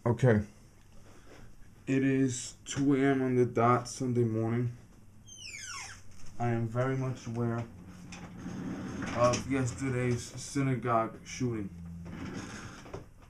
Okay, it is 2 a.m. on the dot Sunday morning. I am very much aware of yesterday's synagogue shooting.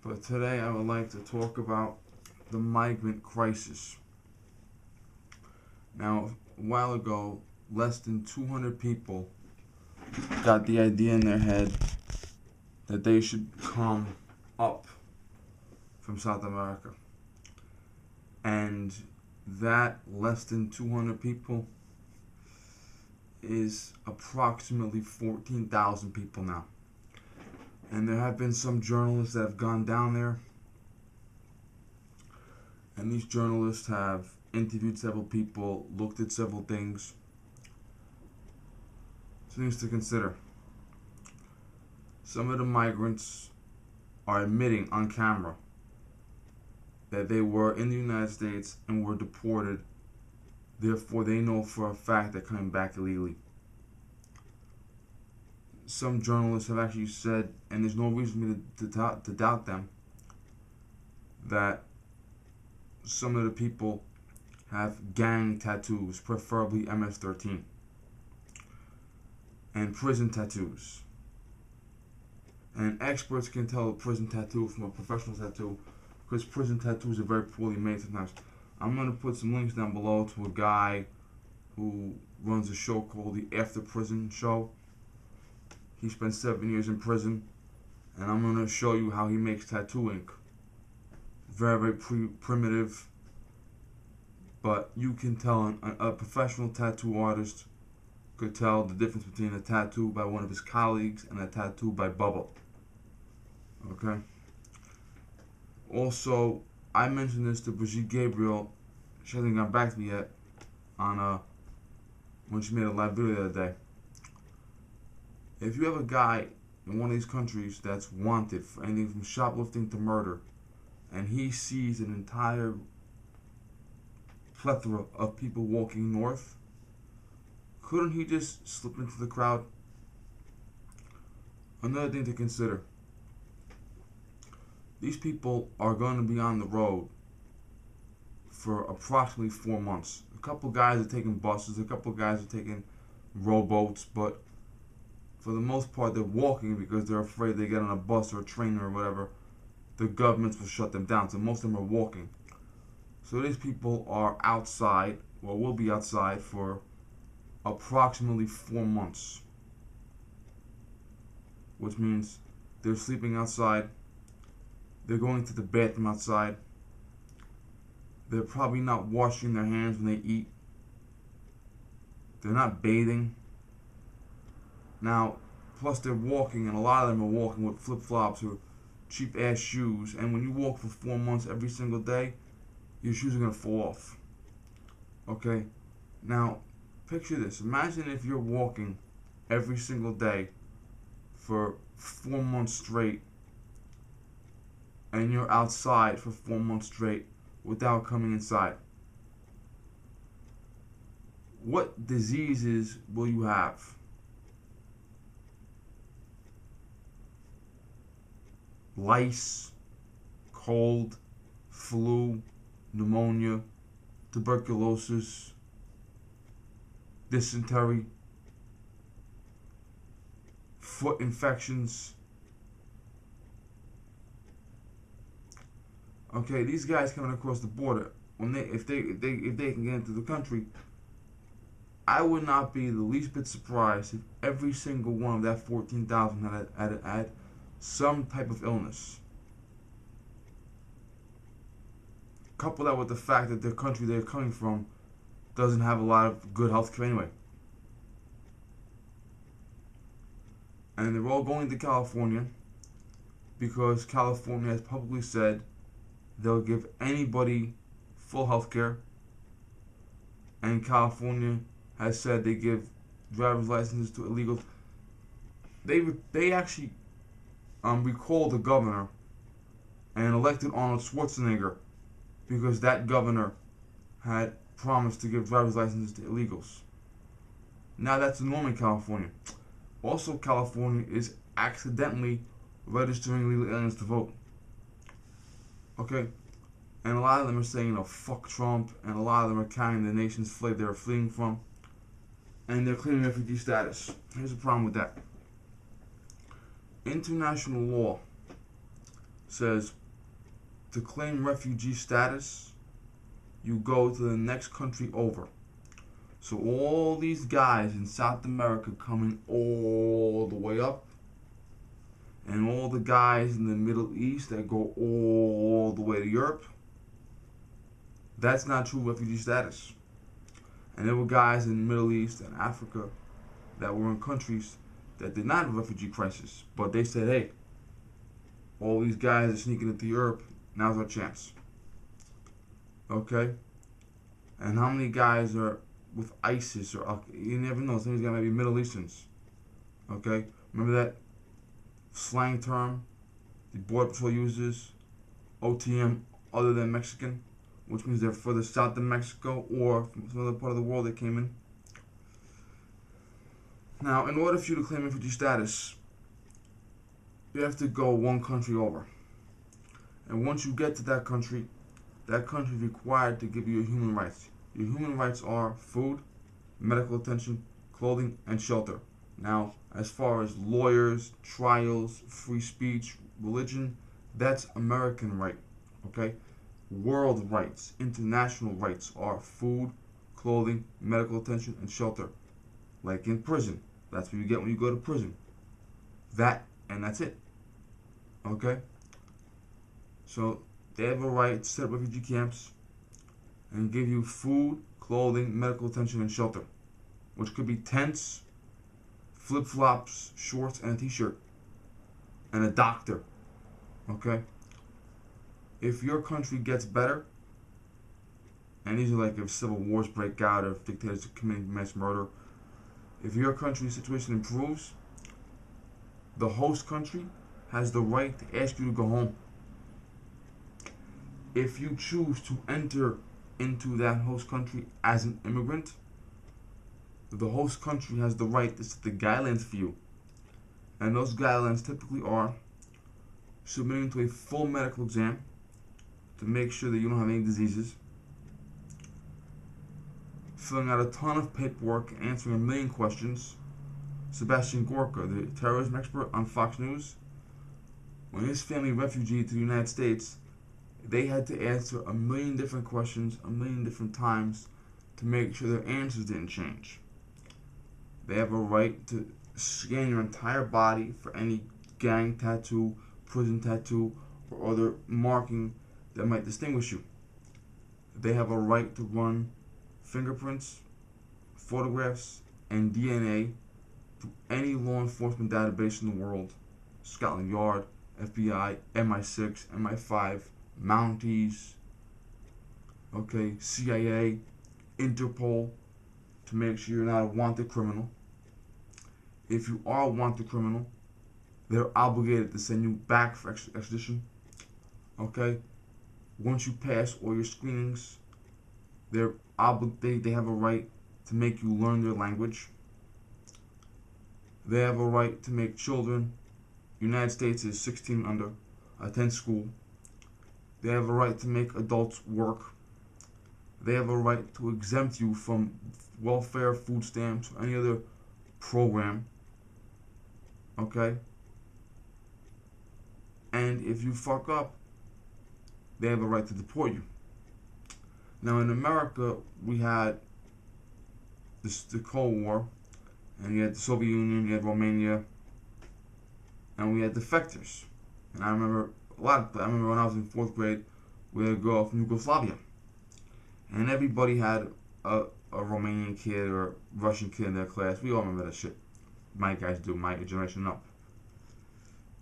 But today I would like to talk about the migrant crisis. Now, a while ago, less than 200 people got the idea in their head that they should come up from South America. And that less than 200 people is approximately 14,000 people now. And there have been some journalists that have gone down there, and these journalists have interviewed several people, looked at several things. Things to consider. Some of the migrants are admitting on camera that they were in the United States and were deported. Therefore, they know for a fact they're coming back illegally. Some journalists have actually said, and there's no reason for me to doubt them, that some of the people have gang tattoos, preferably MS-13, and prison tattoos. And experts can tell a prison tattoo from a professional tattoo, because prison tattoos are very poorly made sometimes. I'm going to put some links down below to a guy who runs a show called the After Prison Show. He spent 7 years in prison, and I'm going to show you how he makes tattoo ink. Very, very primitive, but you can tell a professional tattoo artist could tell the difference between a tattoo by one of his colleagues and a tattoo by Bubba. Okay? Also, I mentioned this to Brigitte Gabriel. She hasn't got back to me yet on when she made a live video the other day. If you have a guy in one of these countries that's wanted for anything from shoplifting to murder, and he sees an entire plethora of people walking north, couldn't he just slip into the crowd? Another thing to consider. These people are going to be on the road for approximately 4 months. A couple guys are taking buses, a couple guys are taking rowboats, but for the most part they're walking because they're afraid they get on a bus or a train or whatever, the governments will shut them down. So most of them are walking. So these people are outside, or will be outside, for approximately 4 months. Which means they're sleeping outside, they're going to the bathroom outside, they're probably not washing their hands when they eat, they're not bathing. Now, plus they're walking, and a lot of them are walking with flip-flops or cheap-ass shoes, and when you walk for 4 months every single day, your shoes are going to fall off. Okay? Now, picture this. Imagine if you're walking every single day for 4 months straight, and you're outside for 4 months straight without coming inside. What diseases will you have? Lice, cold, flu, pneumonia, tuberculosis, dysentery, foot infections. Okay, these guys coming across the border, if they can get into the country, I would not be the least bit surprised if every single one of that 14,000 had some type of illness. Couple that with the fact that the country they're coming from doesn't have a lot of good health care anyway. And they're all going to California because California has publicly said they'll give anybody full health care. And California has said they give driver's licenses to illegals. They actually recalled the governor and elected Arnold Schwarzenegger because that governor had promised to give driver's licenses to illegals. Now that's the norm in California. Also, California is accidentally registering illegal aliens to vote. Okay, And a lot of them are saying, fuck Trump, and a lot of them are carrying the nation's flag they're fleeing from, and they're claiming refugee status. Here's the problem with that. International law says to claim refugee status, you go to the next country over. So all these guys in South America coming all the way up, and all the guys in the Middle East that go all the way to Europe, that's not true refugee status. And there were guys in the Middle East and Africa that were in countries that did not have a refugee crisis, but they said, hey, all these guys are sneaking into Europe, now's our chance. Okay? And how many guys are with ISIS, or you never know, some of these guys might be Middle Easterns. Okay? Remember that slang term the Border Patrol uses, OTM, other than Mexican, which means they're further south than Mexico or from some other part of the world they came in. Now, in order for you to claim refugee status, you have to go one country over. And once you get to that country is required to give you your human rights. Your human rights are food, medical attention, clothing, and shelter. Now, as far as lawyers, trials, free speech, religion, that's American right, okay? World rights, international rights are food, clothing, medical attention, and shelter. Like in prison. That's what you get when you go to prison. That, and that's it. Okay? So, they have a right to set up refugee camps and give you food, clothing, medical attention, and shelter. Which could be tents, flip-flops, shorts, and a t-shirt. And a doctor. Okay? If your country gets better, and these are like if civil wars break out, or if dictators are committing mass murder, if your country's situation improves, the host country has the right to ask you to go home. If you choose to enter into that host country as an immigrant, the host country has the right to set the guidelines for you. And those guidelines typically are submitting to a full medical exam to make sure that you don't have any diseases, filling out a ton of paperwork, answering a million questions. Sebastian Gorka, the terrorism expert on Fox News, when his family refugeed to the United States, they had to answer a million different questions, a million different times, to make sure their answers didn't change. They have a right to scan your entire body for any gang tattoo, prison tattoo, or other marking that might distinguish you. They have a right to run fingerprints, photographs, and DNA through any law enforcement database in the world. Scotland Yard, FBI, MI6, MI5, Mounties, okay, CIA, Interpol, to make sure you're not a wanted criminal. If you are a wanted criminal, they're obligated to send you back for extradition. Okay? Once you pass all your screenings, they have a right to make you learn their language. They have a right to make children, United States is 16 and under, attend school. They have a right to make adults work. They have a right to exempt you from welfare, food stamps, or any other program. Okay? And if you fuck up, they have a right to deport you. Now in America, we had the Cold War, and you had the Soviet Union, you had Romania, and we had defectors. And I remember when I was in 4th grade, we had a girl from Yugoslavia. And everybody had a Romanian kid or a Russian kid in their class. We all remember that shit. My guys do, my generation up.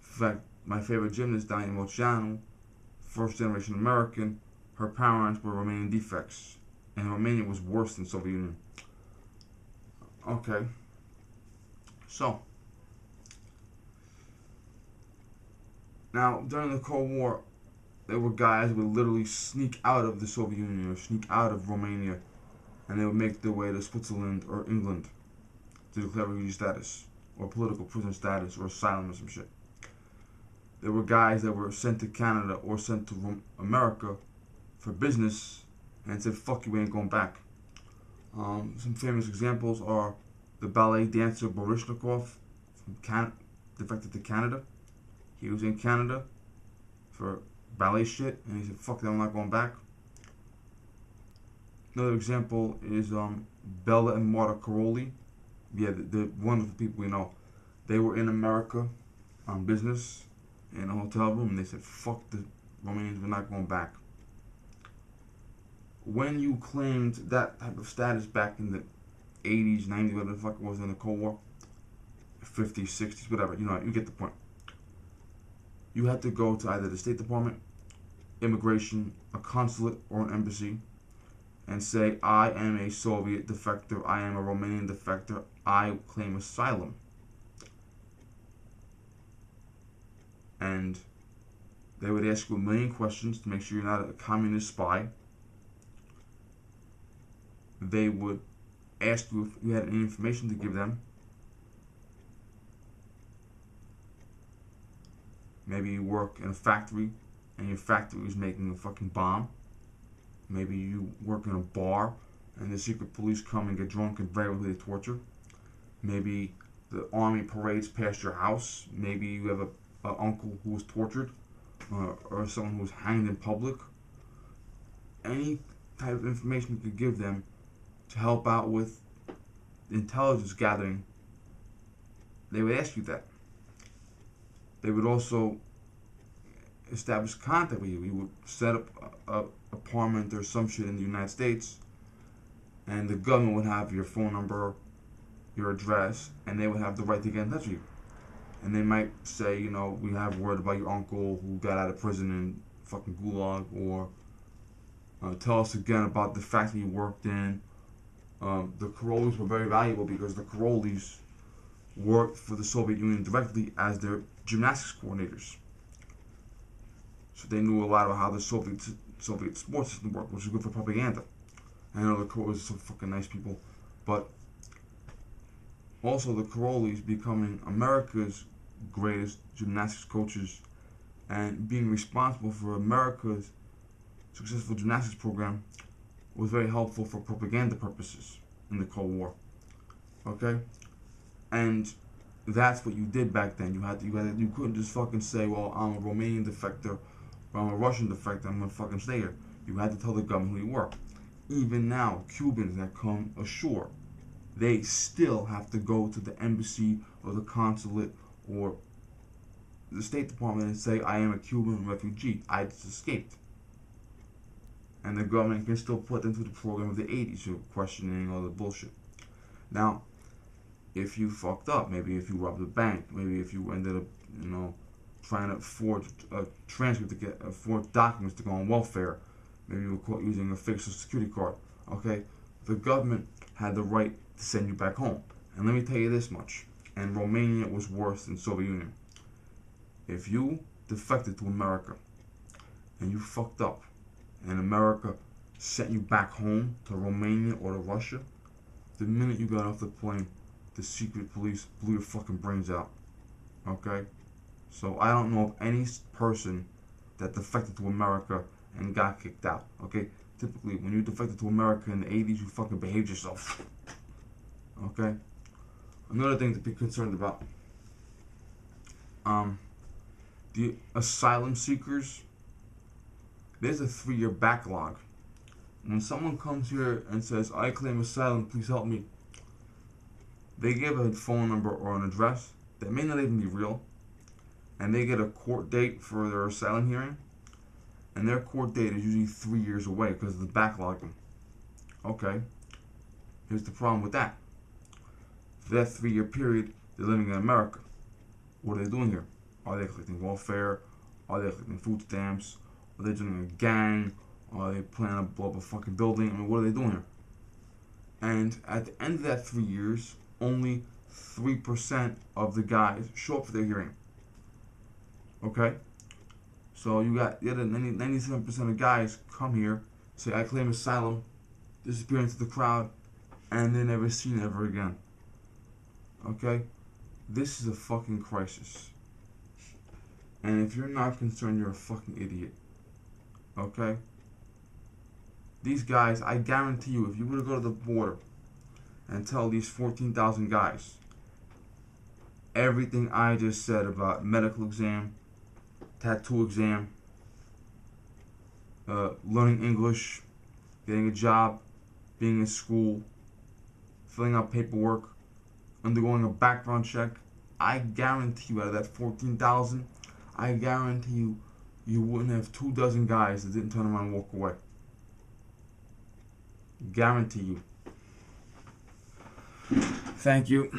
In fact, my favorite gymnast, Diane Moceanu, first generation American, her parents were Romanian defects. And Romania was worse than Soviet Union. Okay. So, now during the Cold War, there were guys who would literally sneak out of the Soviet Union or sneak out of Romania, and they would make their way to Switzerland or England to declare refugee status, or political prisoner status, or asylum or some shit. There were guys that were sent to Canada or sent to America for business and said, fuck you, we ain't going back. Some famous examples are the ballet dancer Baryshnikov from defected to Canada. He was in Canada for ballet shit, and he said, fuck that, I'm not going back. Another example is Bella and Marta Caroli. Yeah, the wonderful people we know. They were in America on business in a hotel room, and they said, fuck the Romanians, we're not going back. When you claimed that type of status back in the 80s, 90s, whatever the fuck it was in the Cold War, 50s, 60s, whatever, you know, you get the point. You had to go to either the State Department, immigration, a consulate, or an embassy, and say, I am a Soviet defector, I am a Romanian defector, I claim asylum. And they would ask you a million questions to make sure you're not a communist spy. They would ask you if you had any information to give them. Maybe you work in a factory and your factory is making a fucking bomb. Maybe you work in a bar and the secret police come and get drunk and violently torture. Maybe the army parades past your house. Maybe you have an uncle who was tortured or someone who was hanged in public. Any type of information you could give them to help out with intelligence gathering, they would ask you that. They would also establish contact with you. You would set up a apartment or some shit in the United States, and the government would have your phone number, your address, and they would have the right to get in touch with you. And they might say, you know, we have word about your uncle who got out of prison in fucking Gulag, or tell us again about the factory you worked in. The Karolis were very valuable because the Karolis worked for the Soviet Union directly as their gymnastics coordinators. So they knew a lot about how the Soviet sports system worked, which was good for propaganda. I know the Karolis are some fucking nice people, but also the Karolis becoming America's greatest gymnastics coaches and being responsible for America's successful gymnastics program was very helpful for propaganda purposes in the Cold War. Okay? And that's what you did back then. You couldn't just fucking say, well, I'm a Romanian defector, or I'm a Russian defector, I'm gonna fucking stay here. You had to tell the government who you were. Even now, Cubans that come ashore, they still have to go to the embassy or the consulate or the State Department and say, I am a Cuban refugee, I just escaped. And the government can still put them through the program of the 80s for questioning all the bullshit. Now, if you fucked up, maybe if you robbed a bank, maybe if you ended up, you know, trying to forge a transcript to get forge documents to go on welfare, maybe you were caught using a fake social security card, okay? The government had the right to send you back home. And let me tell you this much, and Romania was worse than Soviet Union. If you defected to America and you fucked up, and America sent you back home to Romania or to Russia, the minute you got off the plane, the secret police blew your fucking brains out. Okay? So I don't know of any person that defected to America and got kicked out. Okay? Typically, when you defected to America in the 80s, you fucking behaved yourself. Okay? Another thing to be concerned about. The asylum seekers, there's a 3-year backlog. When someone comes here and says, I claim asylum, please help me, they give a phone number or an address that may not even be real, and they get a court date for their asylum hearing, and their court date is usually 3 years away because of the backlog. Okay, here's the problem with that. For that 3-year period, they're living in America. What are they doing here? Are they collecting welfare? Are they collecting food stamps? Are they joining a gang? Are they planning to blow up a fucking building? I mean, what are they doing here? And at the end of that 3 years, only 3% of the guys show up for their hearing. Okay? So you got the other 97% of guys come here, say, I claim asylum, disappear into the crowd, and they're never seen ever again. Okay? This is a fucking crisis. And if you're not concerned, you're a fucking idiot. Okay? These guys, I guarantee you, if you were to go to the border and tell these 14,000 guys everything I just said about medical exam, tattoo exam, learning English, getting a job, being in school, filling out paperwork, undergoing a background check, I guarantee you out of that 14,000, I guarantee you, you wouldn't have 24 guys that didn't turn around and walk away. Guarantee you. Thank you.